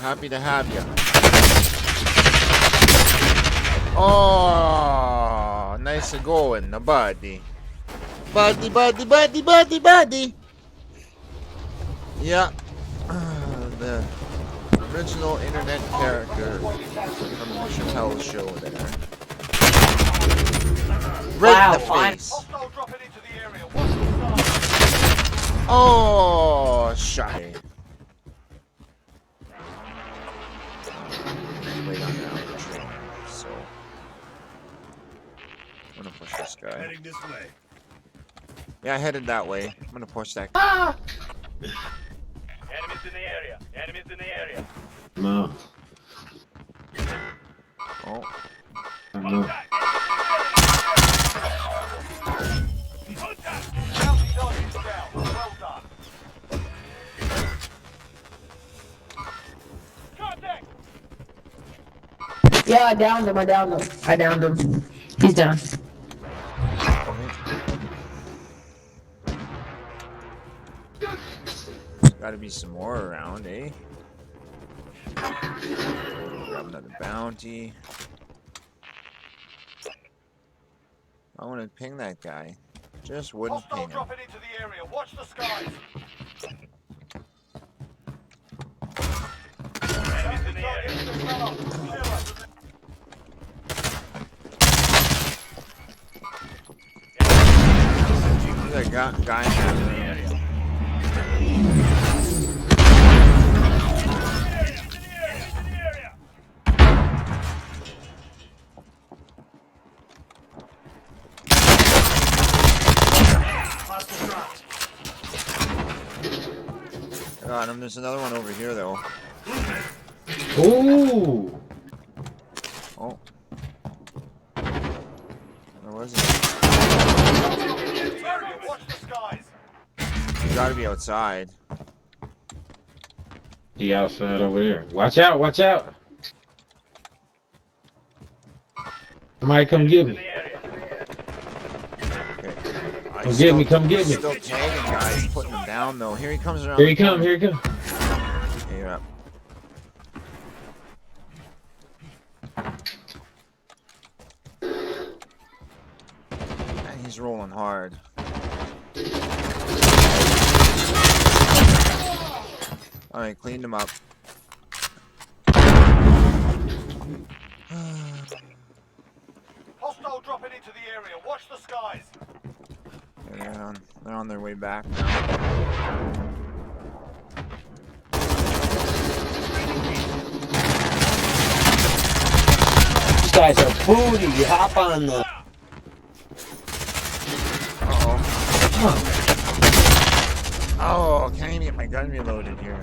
Happy to have you. Oh, nice going, the buddy. Buddy. Yeah. The original internet character from the Chappelle show there. Right in the face. Oh, shy. Wait on that train. So I'm gonna push this guy. Heading this way. Yeah, I headed that way. I'm gonna push that. Ah! Enemies in the area. Enemies in the area. No. Oh. No. Yeah, I downed him. He's down. Gotta be some more around, eh? Grab another bounty. I want to ping that guy. Just wouldn't ping him. Dropping into the area. Watch the skies. Enemies in the area. There's a guy in that area. Got him. There's another one over here, though. Ooh. Oh. Where was he? Watch the skies. You gotta be outside. He outside over there. Watch out, watch out. Somebody come get me. Okay. Come get me. Still tagging guys, putting them down though. Here he comes around. Here he come. Here you're up. And he's rolling hard. Alright, cleaned him up. Hostile dropping into the area. Watch the skies. They're on their way back now. These guys are booty. You hop on the. Uh-oh. Oh, can't even get my gun reloaded here.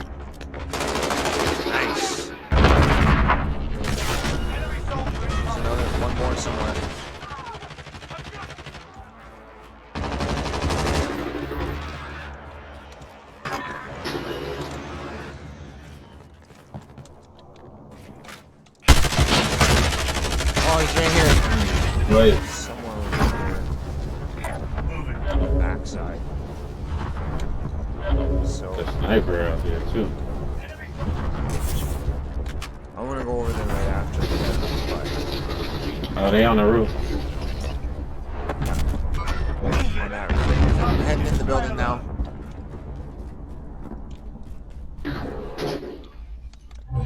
Nice. There's one more somewhere. Oh, he's right here. Right. Somewhere over here. Backside. So The sniper out there too. I'm gonna go over there right after. Oh, they on the roof. On that roof. I'm heading in the building now.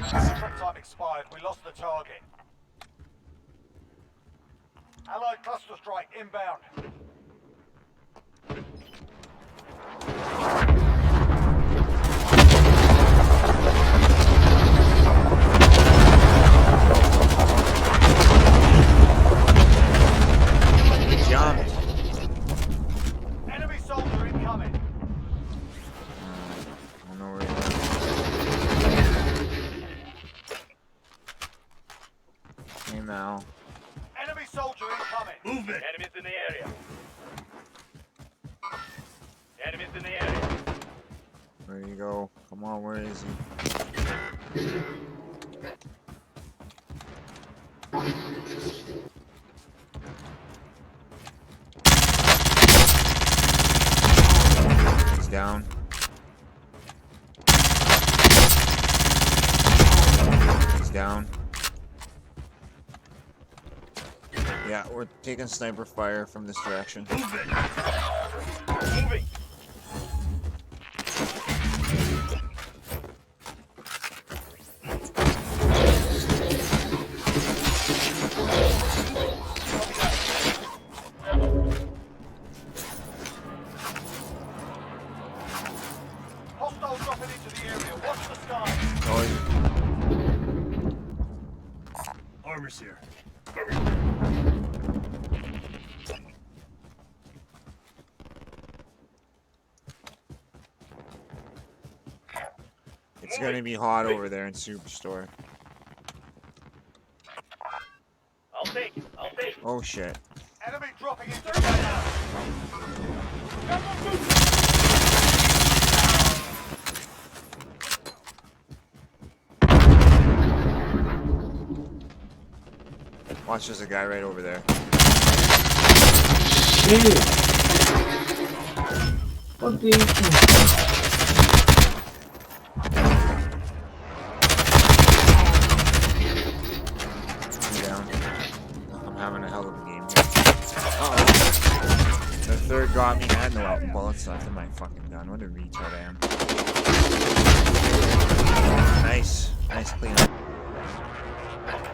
Contract time expired. We lost the target. Allied cluster strike inbound. Jumped. Enemy soldier incoming. I don't know where he went. Hey, Mal. Enemy soldier incoming. Movement. Enemies in the area. Enemies in the area. Where you go? Come on, where is he? He's down. down. Yeah, we're taking sniper fire from this direction. Moving. Hostiles dropping into the area. Watch the sky. Armor's here. It's gonna be hot over there in Superstore. I'll take it. I'll take it. Oh shit. Enemy dropping into the area. Watch, there's a guy right over there. What the? I'm down. I'm having a hell of a game here. Uh-oh. The third got me. I had no weapon bullets left in my fucking gun. What a retard I am. Nice. Nice clean up.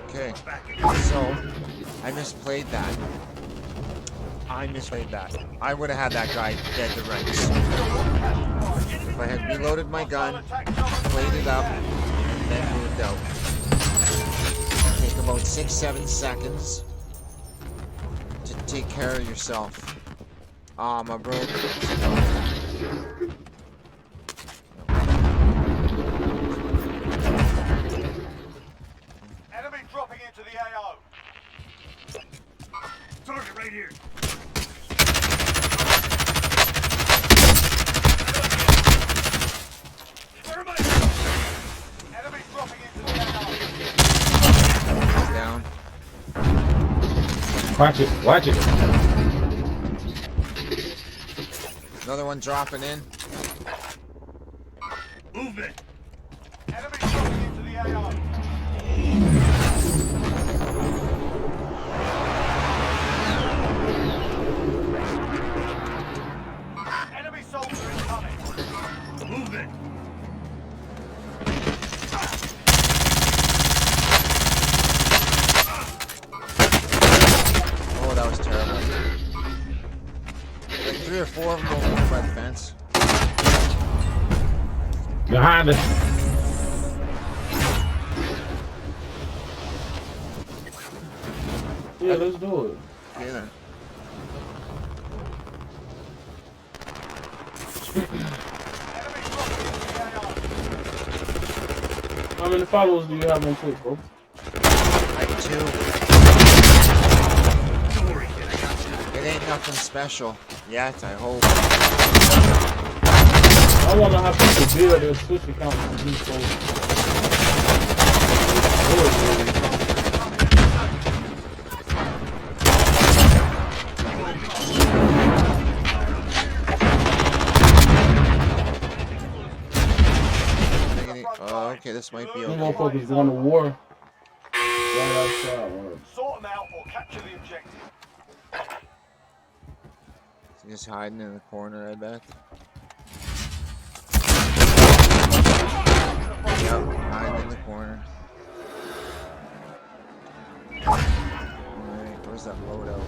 Okay. So, I misplayed that. I would have had that guy dead to rights. If I had reloaded my gun, played it up, and then moved out. Take about 6-7 seconds to take care of yourself. Ah, my bro. Enemy dropping into the AO. Target right here. Enemy dropping into the AO. Down. Watch it. Watch it. Another one dropping in. Movement. Enemy dropping into the AO. Enemy soldier incoming. Movement. Oh, that was terrible. Like 3 or 4 of them over there by the fence. Behind us. Yeah, let's do it. Okay then. Enemy dropping into the AO. How many followers do you have on Twitch, bro? Like 2. It ain't nothing special yet, I hope. I wonder how people build their Twitch account on these folks. Oh, okay, this might be These okay. motherfuckers going to war. Right outside, man. Sort them out or capture the objective. He's just hiding in the corner, I bet. Yep, hiding in the corner. Alright, where's that loadout?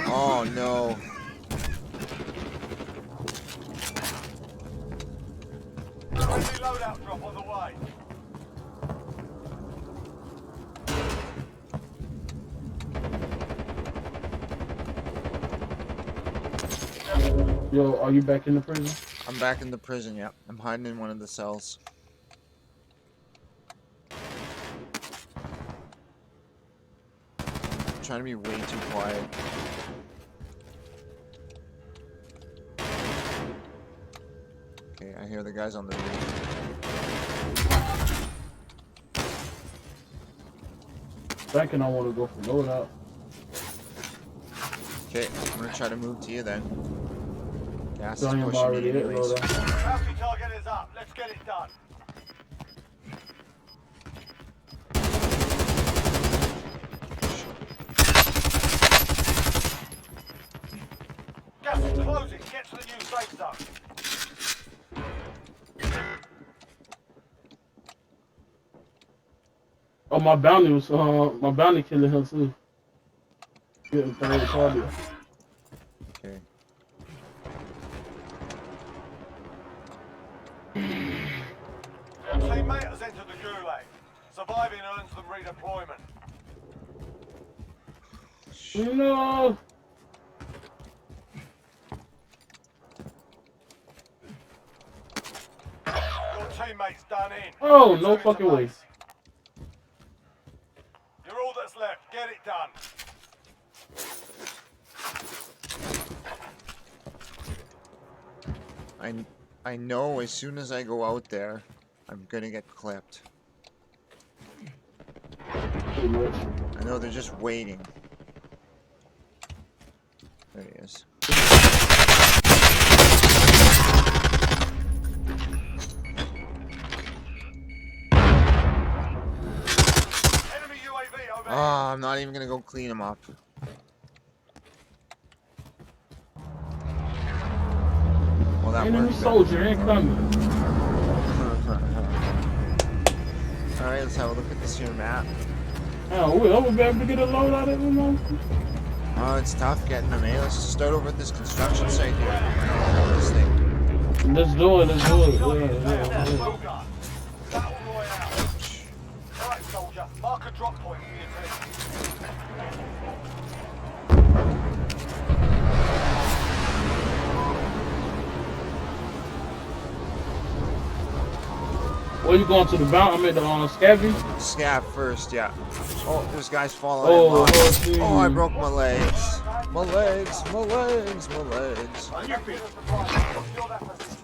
Oh no. Friendly loadout drop on the way. Yo, are you back in the prison? I'm back in the prison, yep. I'm hiding in one of the cells. I'm trying to be way too quiet. Okay, I hear the guys on the roof. Thinking I want to go for loadout. Okay, I'm gonna try to move to you then. Gas is Telling him pushing me already hit anyways. loader. Bounty target is up. Let's get it done. Gas is closing. Get to the new safe zone. Oh, my bounty killing him too. Getting third target. Okay. Your teammate has entered the gulag. Surviving earns them redeployment. No. Your teammate's done in. Oh, no Returning to fucking way. base. You're all that's left. Get it done. I know as soon as I go out there, I'm gonna get clipped. Pretty much. I know they're just waiting. There he is. Enemy UAV over. Oh, I'm not even gonna go clean him up. Well, that Enemy worked. soldier incoming. Alright, let's have a look at this here map. Oh, we be able to get a load out of him, man. Oh, it's tough getting them, eh? Let's just start over at this construction site here. This thing. Let's do it. Let's do it. Yeah, yeah. Well done. Battle Royale. Alright, soldier. Mark a drop point for your team. Where you going to the bounty? I'm at the scabby. Scav first, yeah. Oh, there's guys falling Oh, in line. oh, Oh, I broke my legs. My legs, my legs, my legs. On your feet. Secure that position.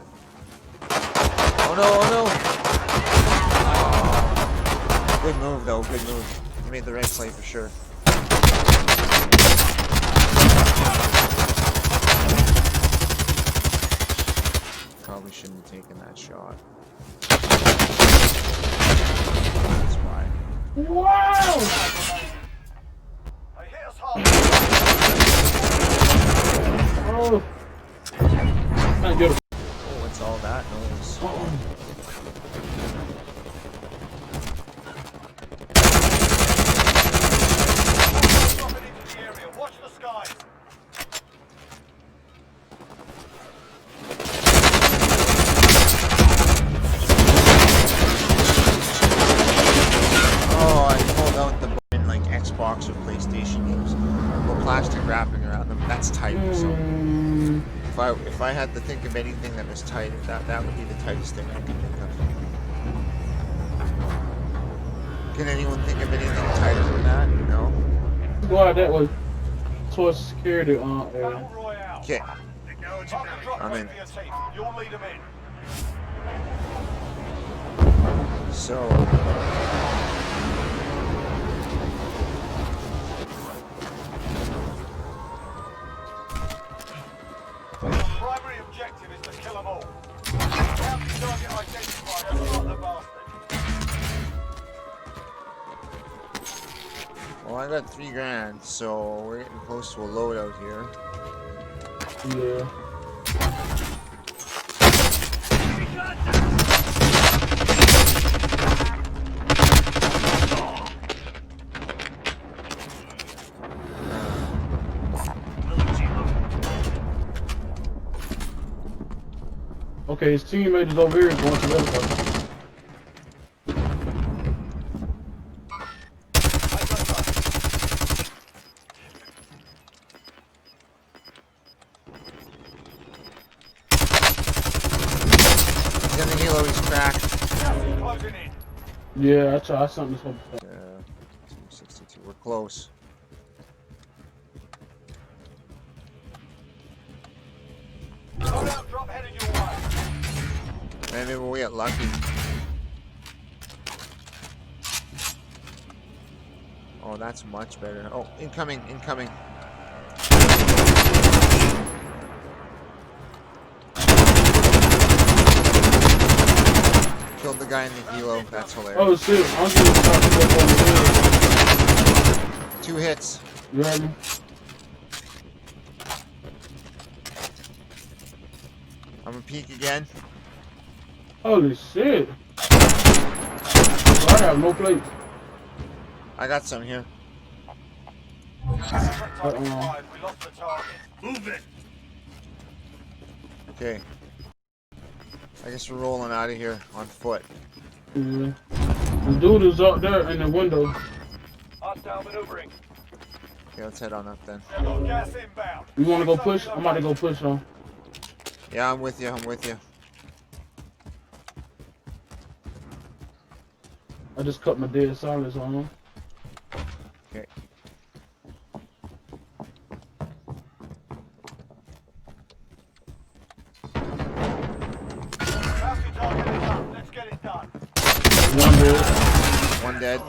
Oh no, oh no. Good move though, good move. You made the right play for sure. Probably shouldn't have taken that shot. That's why. Wow! They hit us hard. Oh. Trying to get a Oh, what's all that noise? Dropping into the area. Watch the skies. Oh, I pulled out the button like Xbox or PlayStation games. With plastic wrapping around them. That's tight. So if I had to think of anything that was tight, that would be the tightest thing I could think of. Can anyone think of anything tighter than that? No. Go out that way. Towards security area. Battle Royale. Okay. Mark a drop I'm point in. for your team. You'll lead them in. So Primary objective is to kill them all. Bounty target identified. That's not the bastard. well, I got $3,000, so we're getting close to a loadout here. Yeah. Okay, his teammate is over here going to the other side. He's in the helo, he's cracked. Closing in. Yeah, I something this one. 262, we're close. Loadout drop headed your way. Maybe we'll get lucky. Oh, that's much better. Oh, incoming, incoming. guy in the helo. That's Oh hilarious. shit, I'm getting shot over here. 2 hits. You heard me? I'm gonna peek again. Holy shit. I have no plate. I got some here. Secret target 5, we lost the target. Move it. Okay. I guess we're rolling out of here on foot. Yeah. The dude is up there in the window. Hostile maneuvering. Okay, let's head on up then. Got gas inbound. You wanna go push? I'm about to go push on. Yeah, I'm with you. I'm with you. I just cut my dead silence on him. Okay. Bounty target is up. Let's get it done. One dead. 1 dead.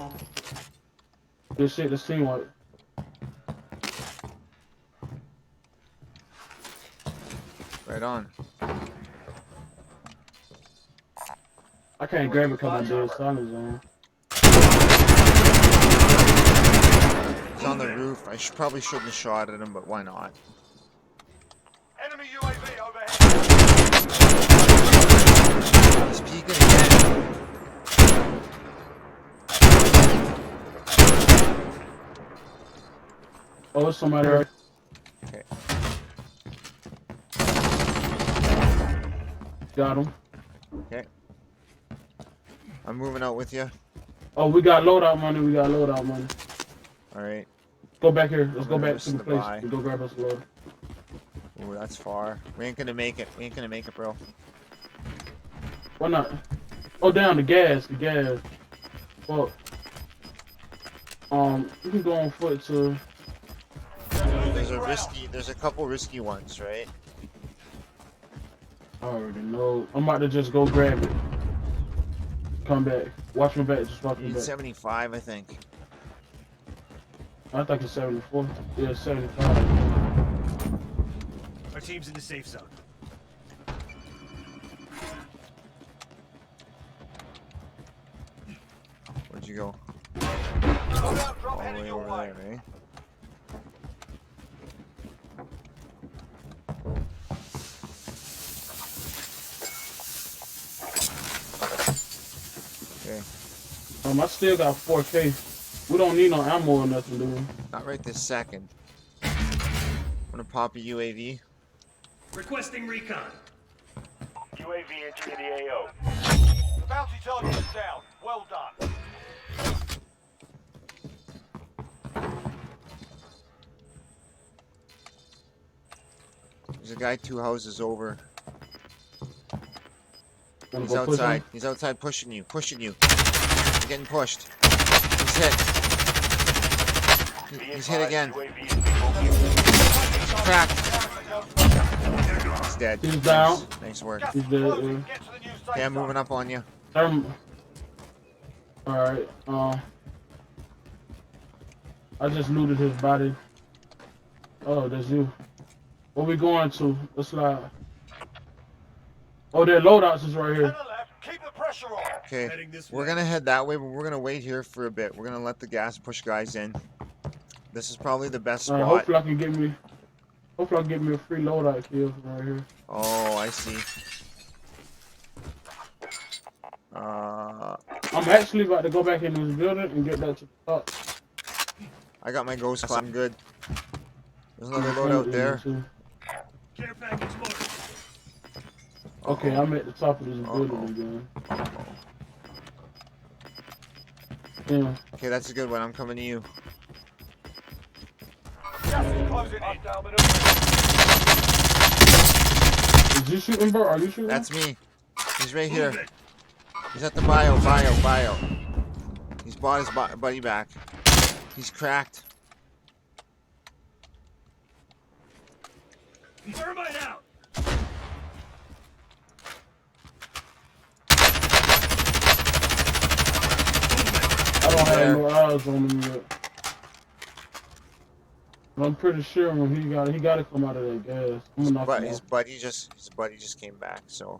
This shit, this teamwork. Right on. I can't grab it because my dead silence on. He's on the roof. I probably shouldn't have shot at him, but why not? Enemy UAV overhead. He's peeking again. Oh, it's somebody right. Okay. Got him. Okay. I'm moving out with you. Oh, we got loadout money. We got loadout money. All right. Go back here. Let's go I'm gonna back to the listen to place. buy. We go grab us a load. Ooh, that's far. We ain't gonna make it. We ain't gonna make it, bro. Why not? Oh, down the gas. The gas. Well, we can go on foot to. There's a couple risky ones, right? I already know. I'm about to just go grab it. Come back. Watch me back. Just watch You me need back. 75, I think. I think it's 74. Yeah, 75. Our team's in the safe zone. Where'd you go? Loadout drop All the heading way your over way. there, eh? Okay. I still got 4K. We don't need no ammo or nothing, do we? Not right this second. I'm gonna pop a UAV. Requesting recon. UAV entering the AO. The bounty target is down. Well done. There's a guy 2 houses over. Wanna He's go push outside. him? He's outside pushing you. Pushing you. He's getting pushed. He's hit. He's hit again. He's cracked. He's dead. He's down. Nice work. He's dead. Closing. Yeah. Get to the new safe Okay, I'm zone. moving up on you. Alright. I just looted his body. Oh, that's you. Where we going to? Let's slide. Oh, their loadouts is right To here. the left. Keep the pressure on. Okay, Heading this we're way. gonna head that way, but we're gonna wait here for a bit. We're gonna let the gas push guys in. This is probably the best Alright, spot. hopefully I can get me. Hopefully I can get me a free loadout kill from right here. Oh, I see. I'm actually about to go back in this building and get that to the top. I got my ghost class. I'm good. There's another loadout there. Care package loaded. Okay, I'm at the top of this building Uh-oh. again. Uh-oh. Yeah. Okay, that's a good one. I'm coming to you. Gas is closing in. Hostile maneuvering. Is you shooting, bro? Are you shooting? That's me. He's right Move here. it. He's at the bio. He's bought his buddy back. He's cracked. Thermite out. I don't have no eyes on him yet. But I'm pretty sure when he gotta come out of that gas. I'm gonna knock But him his off. buddy just came back. So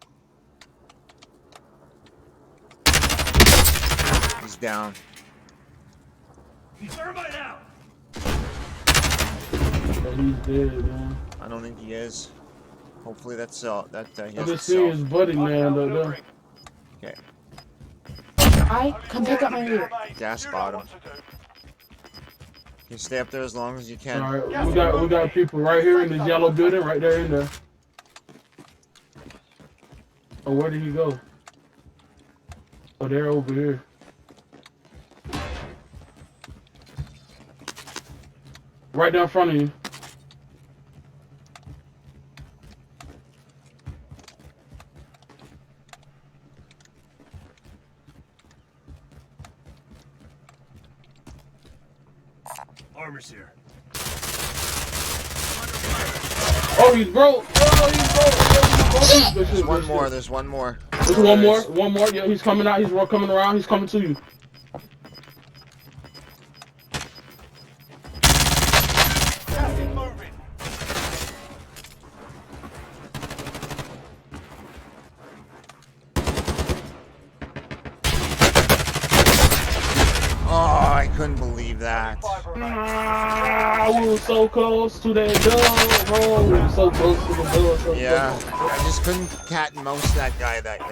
He's down. Thermite out. But he's dead, man. I don't think he is. Hopefully that's he I has just seen his buddy, man, though. Delivering. Okay. I come pick up my loot. Gas bottom. You stay up there as long as you can. All right, we got people right here in this yellow building, right there in there. Oh, where did he go? Oh, they're over here. Right down in front of you. Armor's here. Oh, he's broke. Oh, he's broke. There's one more. There's one more. There's one more. One more. Yeah, he's coming out. He's coming around. He's coming to you. Gas is moving. Oh, I couldn't believe that. 5 remain. Ah, we were so close to that dub, bro. We were so close to the dub. Yeah, I just couldn't cat and mouse that guy. That like